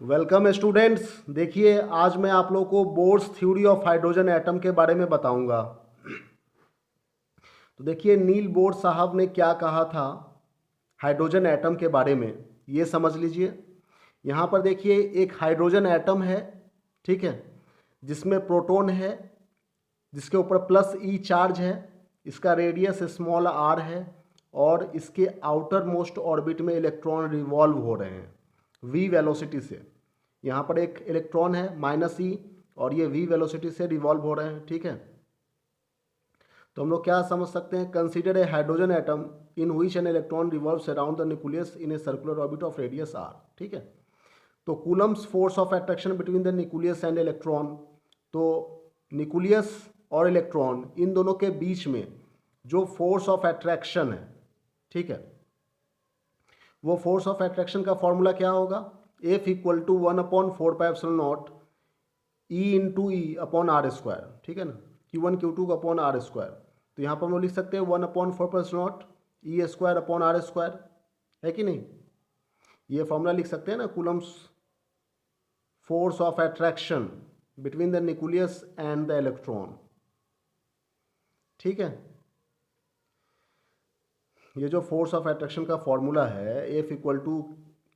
Welcome students. देखिए आज मैं आप लोगों को bourse theory of hydrogen atom के बारे में बताऊंगा। तो देखिए नील बोर साहब ने क्या कहा था हाइड्रोजन एटम के बारे में, ये समझ लीजिए। यहाँ पर देखिए एक हाइड्रोजन एटम है, ठीक है, जिसमें प्रोटॉन है, जिसके ऊपर प्लस ई चार्ज है, इसका रेडियस स्मॉल आर है और इसके आउटर मोस्ट ऑर्बिट में इलेक्ट्रॉन रिवॉल्व हो रहे हैं वी वेलोसिटी से। यहाँ पर एक इलेक्ट्रॉन है माइनस ई और ये वी वेलोसिटी से रिवॉल्व हो रहे हैं, ठीक है। तो हम लोग क्या समझ सकते हैं, consider a hydrogen atom in which an electron revolves around the nucleus in a circular orbit of radius R, ठीक है। तो Coulomb's force of attraction between the nucleus and electron, तो न्यूक्लियस और इलेक्ट्रॉन इन दोनों के बीच में जो फोर्स ऑफ अट्रैक्शन है, ठीक है, वो फोर्स ऑफ अट्रैक्शन का फॉर्मूला क्या होगा, F equal to 1/4πε0 e into e upon are square, ठीक है ना, Q1 Q2 upon are square. तो यहाँ पर हम लोग लिख सकते हैं 1/4πε0 ई स्क्वायर अपॉन आर स्क्वायर, है कि नहीं। ये फॉर्मूला लिख सकते हैं ना, Coulomb's force of attraction between the nucleus and the electron, ठीक है। ये जो फोर्स ऑफ अट्रैक्शन का फॉर्मूला है F equal to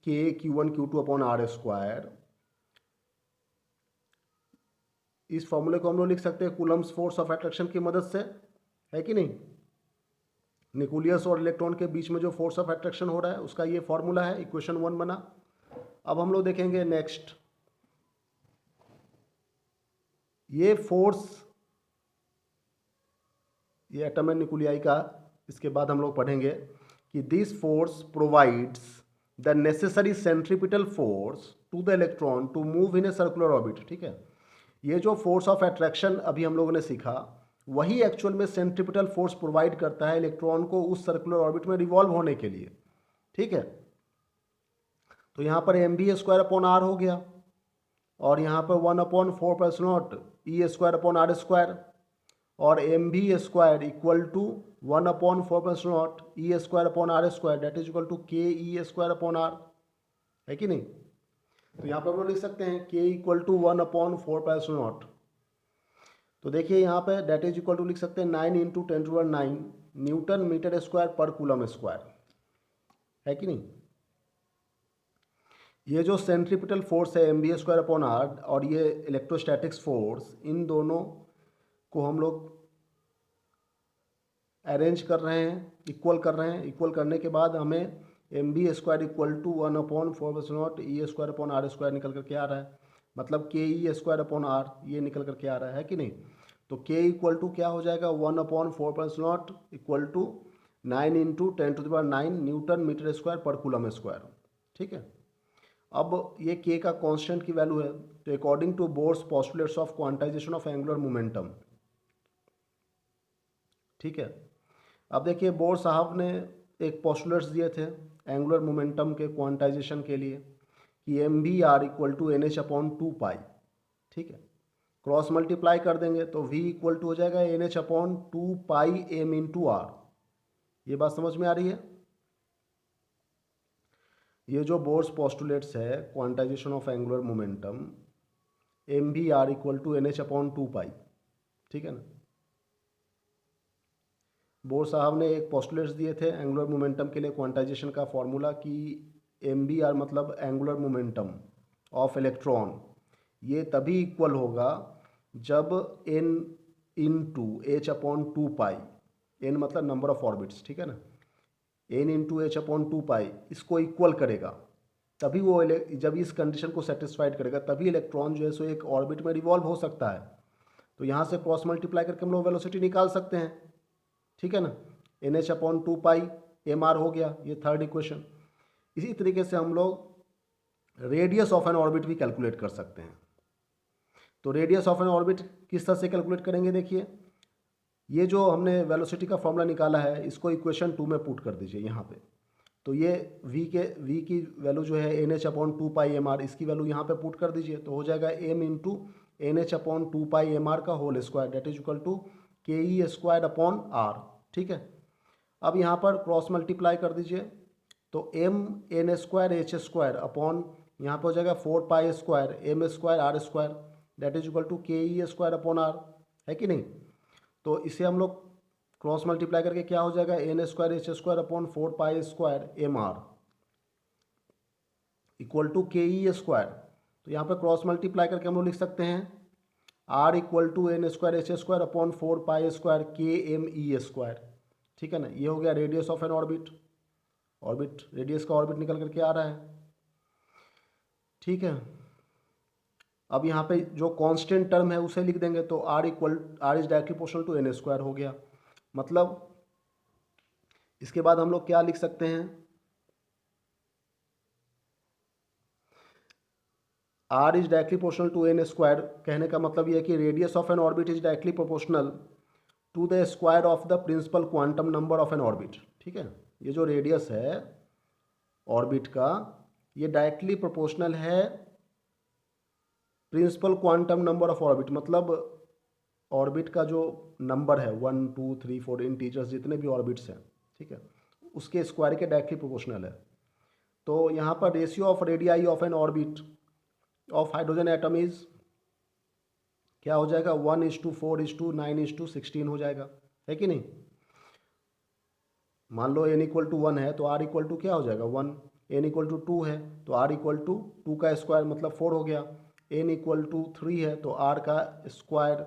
K Q1 Q2 upon are square, इस फॉर्मूले को हम लोग लिख सकते हैं कूलम्स फोर्स ऑफ अट्रैक्शन की मदद से, है कि नहीं। न्यूक्लियस और इलेक्ट्रॉन के बीच में जो फोर्स ऑफ अट्रैक्शन हो रहा है उसका ये फॉर्मूला है, इक्वेशन 1 बना। अब हम लोग देखेंगे नेक्स्ट, ये फोर्स, ये एटम है न्यूक्लियाई का। इसके बाद हम लोग पढ़ेंगे कि this force provides the necessary centripetal force to the electron to move in a circular orbit, ठीक है। ये जो फोर्स ऑफ अट्रैक्शन अभी हम लोगों ने सीखा वही एक्चुअल में सेंट्रीपिटल फोर्स प्रोवाइड करता है इलेक्ट्रॉन को उस सर्कुलर ऑर्बिट में रिवॉल्व होने के लिए, ठीक है। तो यहाँ पर m B square upon r हो गया और यहाँ पर 1/4πε0 ई स्क्वायर अपॉन आर स्क्वायर और m B square equal to 1/4πε0 E square upon are square, that is equal to के ई स्क्वायर अपॉन आर, है कि नहीं। तो यहाँ पर हम लोग लिख सकते हैं के इक्वल टू 1/4πε0। तो देखिए यहाँ पे डेट इज इक्वल टू लिख सकते हैं 9 × 10⁹ न्यूटन मीटर स्क्वायर पर कूलम स्क्वायर, है कि नहीं। ये जो सेंट्रीपिटल फोर्स है M B square upon R और ये इलेक्ट्रोस्टैटिक्स फोर्स, इन दोनों को हम लोग अरेंज कर रहे हैं, इक्वल कर रहे हैं। इक्वल करने के बाद हमें m B square equal to 1/4πε0 E square upon are square निकल करके आ रहा है, मतलब के ई स्क्वायर अपॉन आर ये निकल करके आ रहा है कि नहीं। तो के इक्वल टू क्या हो जाएगा 1/4πε0 equal to 9 × 10⁹ newton metre square पर कूलम स्क्वायर, ठीक है। अब ये के का कांस्टेंट की वैल्यू है, तो according to Bohr's postulates of quantisation of angular momentum, ठीक है। अब देखिए बोर साहब ने एक पोस्टुलेट्स दिए थे एंगुलर मोमेंटम के क्वांटाइजेशन के लिए कि m v r equal to N H upon 2π, ठीक है। क्रॉस मल्टीप्लाई कर देंगे तो v इक्वल टू हो जाएगा n H upon 2π m into r. ये बात समझ में आ रही है। ये जो बोर्स पोस्टुलेट्स है quantisation of angular momentum, m v r equal to N H upon 2π, ठीक है ना। बोर साहब ने एक पोस्टुलेट्स दिए थे एंगुलर मोमेंटम के लिए क्वांटाइजेशन का फॉर्मूला कि एम बी आर मतलब एंगुलर मोमेंटम ऑफ इलेक्ट्रॉन, ये तभी इक्वल होगा जब n into h upon 2π, n मतलब नंबर ऑफ ऑर्बिट्स, ठीक है ना, n इंटू एच अपॉन 2π इसको इक्वल करेगा, तभी वो जब इस कंडीशन को सेटिस्फाइड करेगा तभी इलेक्ट्रॉन जो है सो एक ऑर्बिट में रिवॉल्व हो सकता है। तो यहाँ से क्रॉस मल्टीप्लाई करके हम लोग वेलोसिटी निकाल सकते हैं, ठीक है ना। N H upon 2π m r हो गया, ये थर्ड इक्वेशन। इसी तरीके से हम लोग रेडियस ऑफ एन ऑर्बिट भी कैलकुलेट कर सकते हैं। तो रेडियस ऑफ एन ऑर्बिट किस तरह से कैलकुलेट करेंगे, देखिए ये जो हमने वेलोसिटी का फॉर्मूला निकाला है इसको इक्वेशन 2 में पुट कर दीजिए यहाँ पे। तो ये v की वैल्यू जो है n H upon 2π m r, इसकी वैल्यू यहाँ पे पुट कर दीजिए तो हो जाएगा m into n H upon 2π m r का whole square, that is equal to के ई स्क्वायर अपॉन आर, ठीक है। अब यहाँ पर क्रॉस मल्टीप्लाई कर दीजिए तो m n square H square upon यहाँ पे हो जाएगा 4 pi square M square R square that is equal to के ई स्क्वायर अपॉन आर, है कि नहीं। तो इसे हम लोग क्रॉस मल्टीप्लाई करके क्या हो जाएगा, N square H square upon 4 pi square M R equal to के ई स्क्वायर। तो यहाँ पे क्रॉस मल्टीप्लाई करके हम लोग लिख सकते हैं R equal to N square H square upon 4 pi square के एम ई स्क्वायर, ठीक है ना। ये हो गया radius of N orbit, orbit radius का ऑर्बिट निकल करके आ रहा है, ठीक है। अब यहाँ पे जो कांस्टेंट टर्म है उसे लिख देंगे, तो R is directly proportional to N square हो गया। मतलब इसके बाद हम लोग क्या लिख सकते हैं, R is directly proportional to N square कहने का मतलब ये है कि radius of N orbit is directly proportional to the square of the principal quantum number of N orbit, ठीक है। ये जो रेडियस है ऑर्बिट का ये डायरेक्टली प्रोपोर्शनल है principal quantum number of orbit, मतलब ऑर्बिट का जो नंबर है 1 2 3 4 इंटीजर्स जितने भी ऑर्बिट्स हैं, ठीक है, उसके स्क्वायर के डायरेक्टली प्रोपोर्शनल है। तो यहाँ पर ratio of radii of N orbit of hydrogen atom is क्या हो जाएगा 1:4:9:16 हो जाएगा, है कि नहीं। मान लो n इक्वल टू 1 है तो r इक्वल टू क्या हो जाएगा 1, n इक्वल टू 2 है तो r इक्वल टू 2 का स्क्वायर मतलब 4 हो गया, n इक्वल टू 3 है तो r का स्क्वायर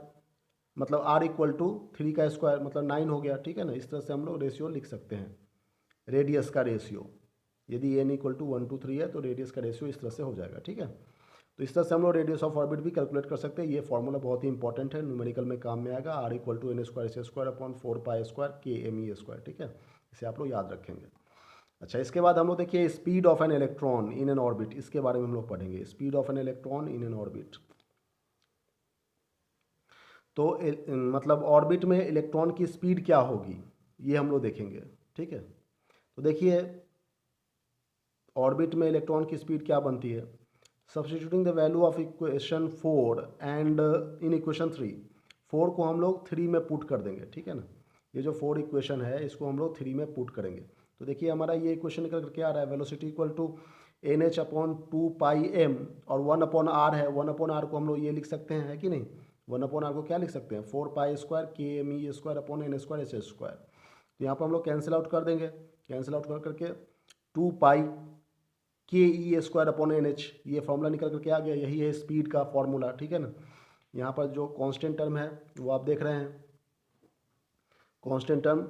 मतलब r इक्वल टू 3 का स्क्वायर मतलब 9 हो गया, ठीक है ना। इस तरह से हम लोग रेशियो लिख सकते हैं, रेडियस का रेशियो, यदि n इक्वल टू 1 to 3 है तो रेडियस का रेशियो इस तरह से हो जाएगा, ठीक है। तो इस तरह से हम लोग रेडियस ऑफ ऑर्बिट भी कैलकुलेट कर सकते हैं। ये फॉर्मूला बहुत ही इंपॉर्टेंट है, न्यूमेरिकल में काम में आएगा, R equal to N square H square upon 4 pi square के एम ई स्क्वायर, ठीक है। इसे आप लोग याद रखेंगे। अच्छा, इसके बाद हम लोग देखिए speed of an electron in an orbit, इसके बारे में हम लोग पढ़ेंगे, speed of an electron in an orbit. तो मतलब ऑर्बिट में इलेक्ट्रॉन की स्पीड क्या होगी ये हम लोग देखेंगे, ठीक है। तो देखिए ऑर्बिट में इलेक्ट्रॉन की स्पीड क्या बनती है, substituting the value of equation 4 and in equation 3, 4 को हम लोग 3 में पुट कर देंगे, ठीक है ना। ये जो 4 इक्वेशन है इसको हम लोग 3 में पुट करेंगे। तो देखिए हमारा ये इक्वेशन निकल करके आ रहा है, velocity equal to N H upon 2 pi M और 1 अपॉन आर है, 1 अपॉन आर को हम लोग ये लिख सकते हैं, है कि नहीं। 1 अपॉन आर को क्या लिख सकते हैं 4 पाई स्क्वायर के M E square upon N square H square. तो यहाँ पर हम लोग कैंसिल आउट कर देंगे, कैंसिल आउट कर करके 2 पाई के ई स्क्वायर अपॉन एन एच, ये फॉर्मूला निकल करके आ गया, यही है स्पीड का फॉर्मूला, ठीक है ना। यहाँ पर जो कांस्टेंट टर्म है वो आप देख रहे हैं, constant term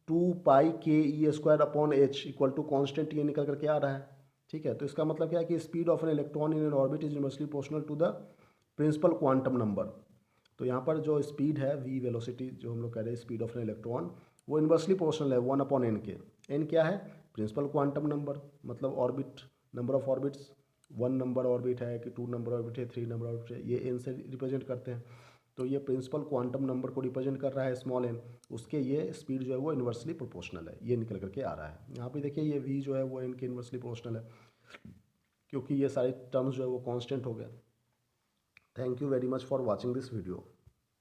2 pi k E square upon h equal to constant ये निकल करके आ रहा है, ठीक है। तो इसका मतलब क्या है कि speed of an electron in an orbit is inversely proportional to the principal quantum number. तो यहाँ पर जो स्पीड है v वेलोसिटी जो हम लोग कह रहे हैं स्पीड ऑफ एन इलेक्ट्रॉन, वो इनवर्सली प्रोपोर्शनल है 1 अपॉन एन के। एन क्या है प्रिंसिपल क्वांटम नंबर, मतलब orbit number of orbits, 1 number orbit है कि 2 नंबर ऑर्बिट है 3 नंबर ऑर्बिट है, ये एन से रिप्रेजेंट करते हैं। तो ये प्रिंसिपल क्वांटम नंबर को रिप्रेजेंट कर रहा है स्मॉल एन, उसके ये स्पीड जो है वो इन्वर्सली प्रोपोर्शनल है, ये निकल करके आ रहा है। यहाँ पे देखिए ये v जो है वो एन के इन्वर्सली प्रोपोर्शनल है, क्योंकि ये सारे टर्म्स जो है वो कांस्टेंट हो गए। Thank you very much for watching this video.